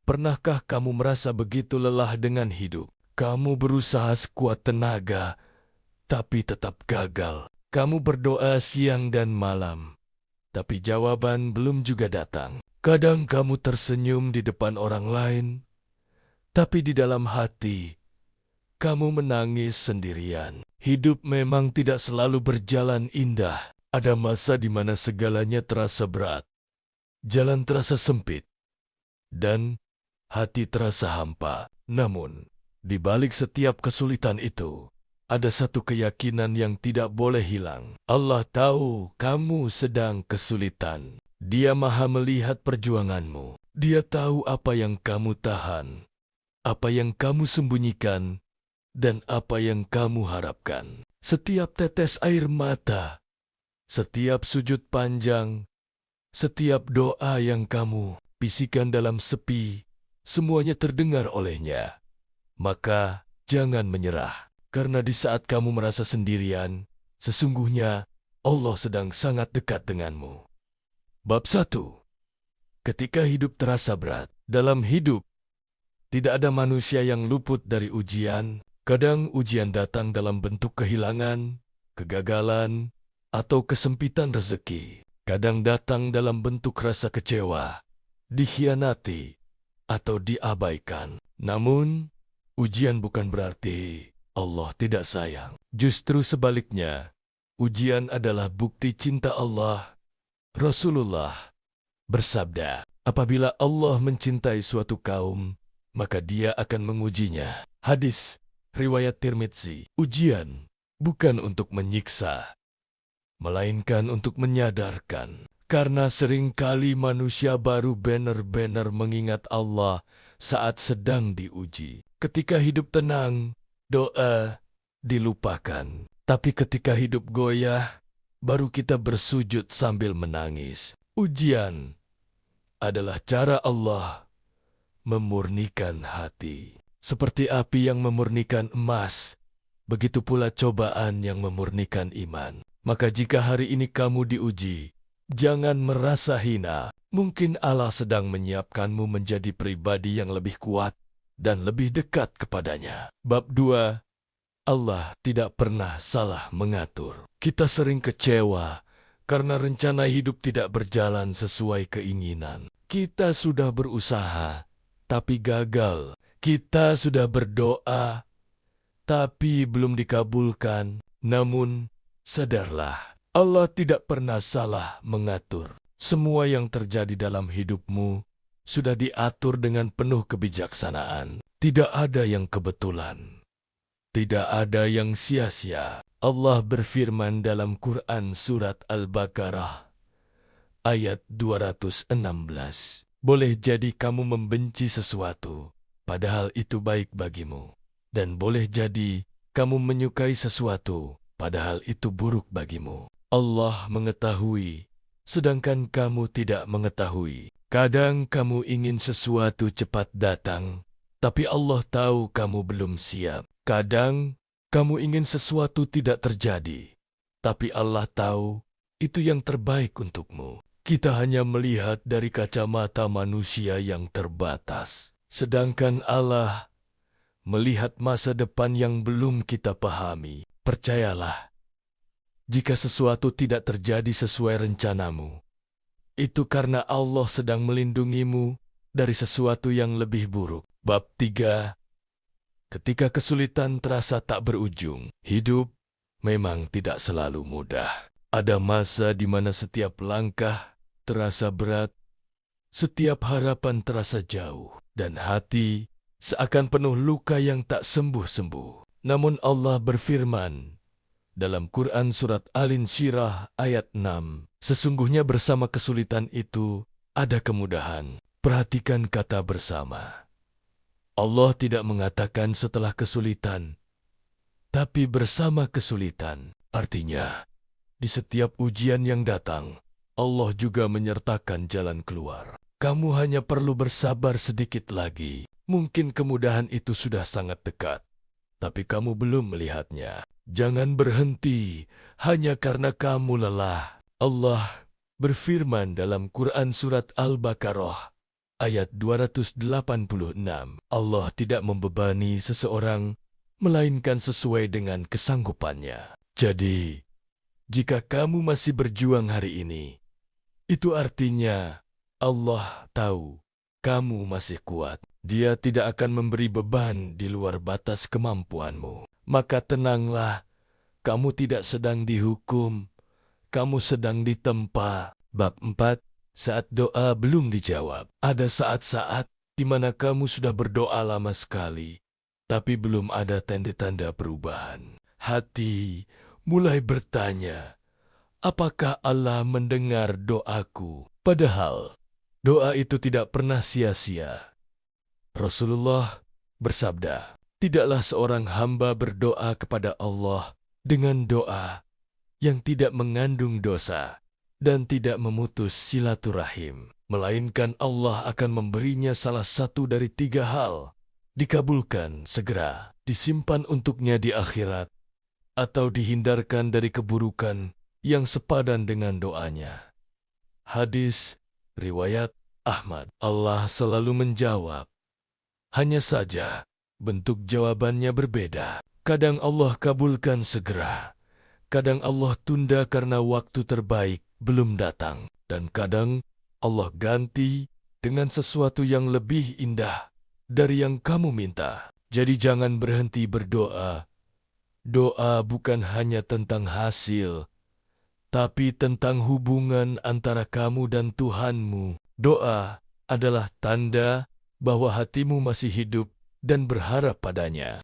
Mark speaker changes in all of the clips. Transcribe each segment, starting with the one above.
Speaker 1: Pernahkah kamu merasa begitu lelah dengan hidup? Kamu berusaha sekuat tenaga, tapi tetap gagal. Kamu berdoa siang dan malam, tapi jawaban belum juga datang. Kadang kamu tersenyum di depan orang lain, tapi di dalam hati, kamu menangis sendirian. Hidup memang tidak selalu berjalan indah. Ada masa di mana segalanya terasa berat, jalan terasa sempit, dan hati terasa hampa. Namun, di balik setiap kesulitan itu, ada satu keyakinan yang tidak boleh hilang. Allah tahu kamu sedang kesulitan. Dia Maha melihat perjuanganmu. Dia tahu apa yang kamu tahan, apa yang kamu sembunyikan, dan apa yang kamu harapkan. Setiap tetes air mata, setiap sujud panjang, setiap doa yang kamu bisikan dalam sepi, semuanya terdengar olehnya. Maka jangan menyerah, karena di saat kamu merasa sendirian, sesungguhnya Allah sedang sangat dekat denganmu. Bab 1. Ketika hidup terasa berat. Dalam hidup, tidak ada manusia yang luput dari ujian. Kadang ujian datang dalam bentuk kehilangan, kegagalan, atau kesempitan rezeki. Kadang datang dalam bentuk rasa kecewa, dikhianati, atau diabaikan. Namun, ujian bukan berarti Allah tidak sayang. Justru sebaliknya, ujian adalah bukti cinta Allah. Rasulullah bersabda, apabila Allah mencintai suatu kaum, maka Dia akan mengujinya. Hadis riwayat Tirmidzi. Ujian bukan untuk menyiksa, melainkan untuk menyadarkan. Karena seringkali manusia baru benar-benar mengingat Allah saat sedang diuji. Ketika hidup tenang, doa dilupakan. Tapi ketika hidup goyah, baru kita bersujud sambil menangis. Ujian adalah cara Allah memurnikan hati. Seperti api yang memurnikan emas, begitu pula cobaan yang memurnikan iman. Maka jika hari ini kamu diuji, jangan merasa hina. Mungkin Allah sedang menyiapkanmu menjadi pribadi yang lebih kuat dan lebih dekat kepadanya. Bab 2. Allah tidak pernah salah mengatur. Kita sering kecewa karena rencana hidup tidak berjalan sesuai keinginan. Kita sudah berusaha, tapi gagal. Kita sudah berdoa, tapi belum dikabulkan. Namun, sadarlah, Allah tidak pernah salah mengatur. Semua yang terjadi dalam hidupmu sudah diatur dengan penuh kebijaksanaan. Tidak ada yang kebetulan. Tidak ada yang sia-sia. Allah berfirman dalam Quran Surat Al-Baqarah, ayat 216. Boleh jadi kamu membenci sesuatu, padahal itu baik bagimu. Dan boleh jadi kamu menyukai sesuatu, padahal itu buruk bagimu. Allah mengetahui, sedangkan kamu tidak mengetahui. Kadang kamu ingin sesuatu cepat datang, tapi Allah tahu kamu belum siap. Kadang kamu ingin sesuatu tidak terjadi, tapi Allah tahu itu yang terbaik untukmu. Kita hanya melihat dari kacamata manusia yang terbatas, sedangkan Allah melihat masa depan yang belum kita pahami. Percayalah, jika sesuatu tidak terjadi sesuai rencanamu, itu karena Allah sedang melindungimu dari sesuatu yang lebih buruk. Bab 3. Ketika kesulitan terasa tak berujung, hidup memang tidak selalu mudah. Ada masa di mana setiap langkah terasa berat, setiap harapan terasa jauh, dan hati seakan penuh luka yang tak sembuh-sembuh. Namun Allah berfirman dalam Quran Surat Al-Insyirah ayat 6, sesungguhnya bersama kesulitan itu ada kemudahan. Perhatikan kata bersama. Allah tidak mengatakan setelah kesulitan, tapi bersama kesulitan. Artinya, di setiap ujian yang datang, Allah juga menyertakan jalan keluar. Kamu hanya perlu bersabar sedikit lagi. Mungkin kemudahan itu sudah sangat dekat, tapi kamu belum melihatnya. Jangan berhenti hanya karena kamu lelah. Allah berfirman dalam Quran Surat Al-Baqarah ayat 286. Allah tidak membebani seseorang, melainkan sesuai dengan kesanggupannya. Jadi, jika kamu masih berjuang hari ini, itu artinya Allah tahu kamu masih kuat. Dia tidak akan memberi beban di luar batas kemampuanmu. Maka tenanglah, kamu tidak sedang dihukum, kamu sedang ditempa. Bab 4. Saat doa belum dijawab. Ada saat-saat di mana kamu sudah berdoa lama sekali, tapi belum ada tanda-tanda perubahan. Hati mulai bertanya, apakah Allah mendengar doaku? Padahal doa itu tidak pernah sia-sia. Rasulullah bersabda, tidaklah seorang hamba berdoa kepada Allah dengan doa yang tidak mengandung dosa dan tidak memutus silaturahim, melainkan Allah akan memberinya salah satu dari 3 hal, dikabulkan segera, disimpan untuknya di akhirat, atau dihindarkan dari keburukan yang sepadan dengan doanya. Hadis riwayat Ahmad. Allah selalu menjawab. Hanya saja bentuk jawabannya berbeda. Kadang Allah kabulkan segera, kadang Allah tunda karena waktu terbaik belum datang, dan kadang Allah ganti dengan sesuatu yang lebih indah dari yang kamu minta. Jadi jangan berhenti berdoa. Doa bukan hanya tentang hasil, tapi tentang hubungan antara kamu dan Tuhanmu. Doa adalah tanda bahwa hatimu masih hidup dan berharap padanya.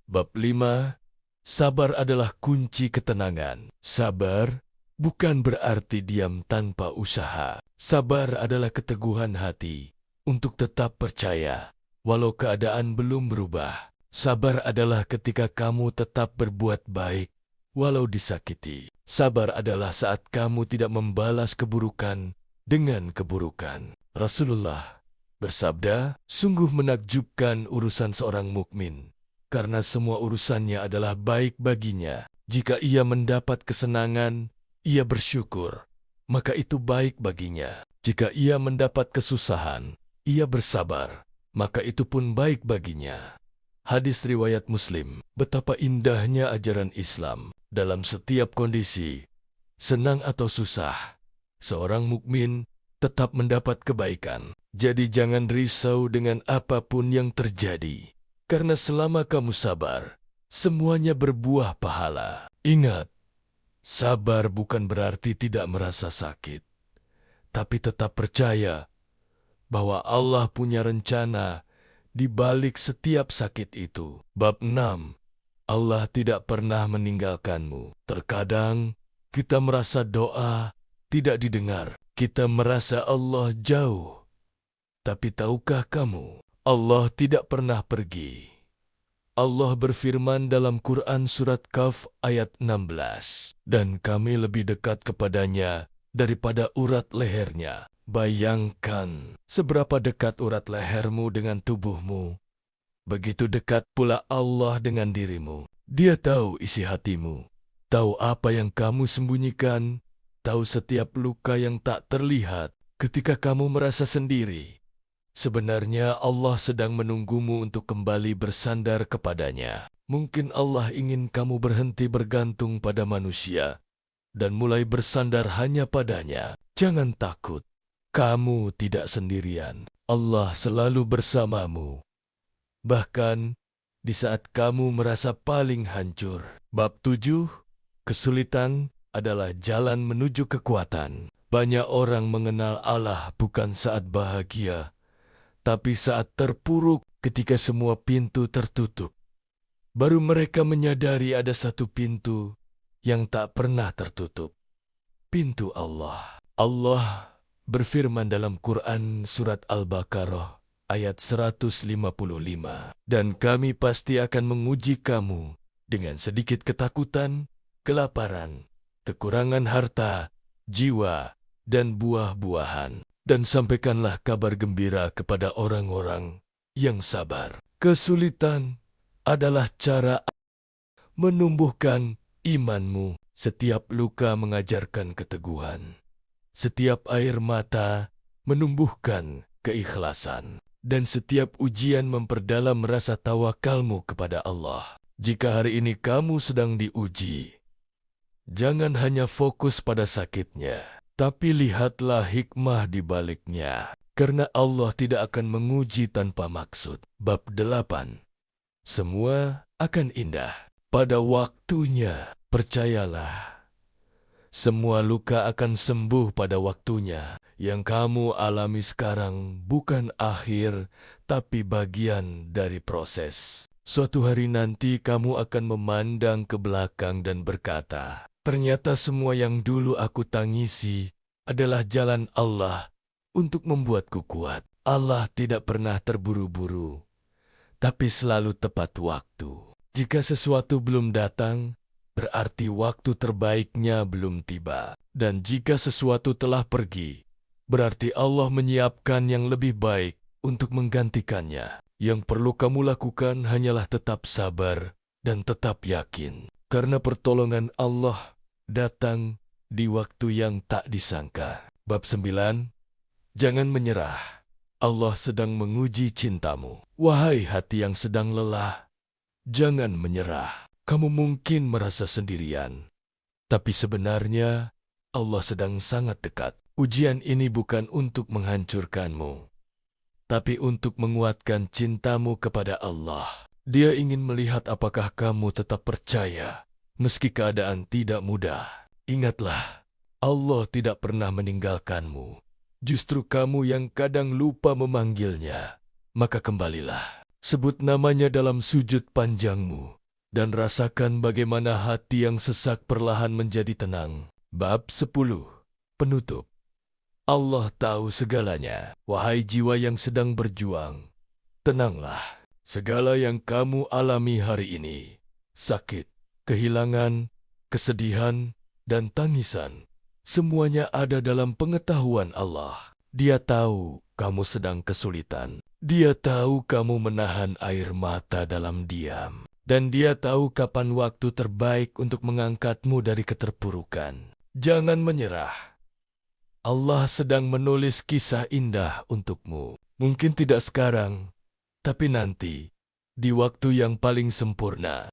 Speaker 1: Bab 5. Sabar adalah kunci ketenangan. Sabar bukan berarti diam tanpa usaha. Sabar adalah keteguhan hati untuk tetap percaya, walau keadaan belum berubah. Sabar adalah ketika kamu tetap berbuat baik, walau disakiti. Sabar adalah saat kamu tidak membalas keburukan dengan keburukan. Rasulullah bersabda, sungguh menakjubkan urusan seorang mukmin, karena semua urusannya adalah baik baginya. Jika ia mendapat kesenangan, ia bersyukur, maka itu baik baginya. Jika ia mendapat kesusahan, ia bersabar, maka itu pun baik baginya. Hadis riwayat Muslim. Betapa indahnya ajaran Islam. Dalam setiap kondisi, senang atau susah, seorang mukmin tetap mendapat kebaikan. Jadi jangan risau dengan apapun yang terjadi, karena selama kamu sabar, semuanya berbuah pahala. Ingat, sabar bukan berarti tidak merasa sakit, tapi tetap percaya bahwa Allah punya rencana di balik setiap sakit itu. Bab 6. Allah tidak pernah meninggalkanmu. Terkadang kita merasa doa tidak didengar. Kita merasa Allah jauh. Tapi tahukah kamu, Allah tidak pernah pergi. Allah berfirman dalam Quran surat Kaf ayat 16, dan kami lebih dekat kepadanya daripada urat lehernya. Bayangkan seberapa dekat urat lehermu dengan tubuhmu. Begitu dekat pula Allah dengan dirimu. Dia tahu isi hatimu, tahu apa yang kamu sembunyikan, tahu setiap luka yang tak terlihat. Ketika kamu merasa sendiri, sebenarnya Allah sedang menunggumu untuk kembali bersandar kepadanya. Mungkin Allah ingin kamu berhenti bergantung pada manusia dan mulai bersandar hanya padanya. Jangan takut, kamu tidak sendirian. Allah selalu bersamamu, bahkan di saat kamu merasa paling hancur. Bab 7. Kesulitan adalah jalan menuju kekuatan. Banyak orang mengenal Allah bukan saat bahagia, tapi saat terpuruk, ketika semua pintu tertutup. Baru mereka menyadari ada satu pintu yang tak pernah tertutup. Pintu Allah. Allah berfirman dalam Quran surat Al-Baqarah ayat 155. Dan kami pasti akan menguji kamu dengan sedikit ketakutan, kelaparan, kekurangan harta, jiwa, dan buah-buahan. Dan sampaikanlah kabar gembira kepada orang-orang yang sabar. Kesulitan adalah cara menumbuhkan imanmu. Setiap luka mengajarkan keteguhan. Setiap air mata menumbuhkan keikhlasan. Dan setiap ujian memperdalam rasa tawakalmu kepada Allah. Jika hari ini kamu sedang diuji, jangan hanya fokus pada sakitnya, tapi lihatlah hikmah di baliknya. Karena Allah tidak akan menguji tanpa maksud. Bab 8. Semua akan indah pada waktunya. Percayalah, semua luka akan sembuh pada waktunya. Yang kamu alami sekarang bukan akhir, tapi bagian dari proses. Suatu hari nanti kamu akan memandang ke belakang dan berkata, ternyata semua yang dulu aku tangisi adalah jalan Allah untuk membuatku kuat. Allah tidak pernah terburu-buru, tapi selalu tepat waktu. Jika sesuatu belum datang, berarti waktu terbaiknya belum tiba. Dan jika sesuatu telah pergi, berarti Allah menyiapkan yang lebih baik untuk menggantikannya. Yang perlu kamu lakukan hanyalah tetap sabar dan tetap yakin. Karena pertolongan Allah datang di waktu yang tak disangka. Bab 9. Jangan menyerah. Allah sedang menguji cintamu. Wahai hati yang sedang lelah, jangan menyerah. Kamu mungkin merasa sendirian, tapi sebenarnya Allah sedang sangat dekat. Ujian ini bukan untuk menghancurkanmu, tapi untuk menguatkan cintamu kepada Allah. Dia ingin melihat apakah kamu tetap percaya, meski keadaan tidak mudah. Ingatlah, Allah tidak pernah meninggalkanmu. Justru kamu yang kadang lupa memanggilnya. Maka kembalilah, sebut namanya dalam sujud panjangmu, dan rasakan bagaimana hati yang sesak perlahan menjadi tenang. Bab 10. Penutup. Allah tahu segalanya. Wahai jiwa yang sedang berjuang, tenanglah. Segala yang kamu alami hari ini, sakit, kehilangan, kesedihan, dan tangisan, semuanya ada dalam pengetahuan Allah. Dia tahu kamu sedang kesulitan. Dia tahu kamu menahan air mata dalam diam. Dan dia tahu kapan waktu terbaik untuk mengangkatmu dari keterpurukan. Jangan menyerah. Allah sedang menulis kisah indah untukmu. Mungkin tidak sekarang, tapi nanti, di waktu yang paling sempurna.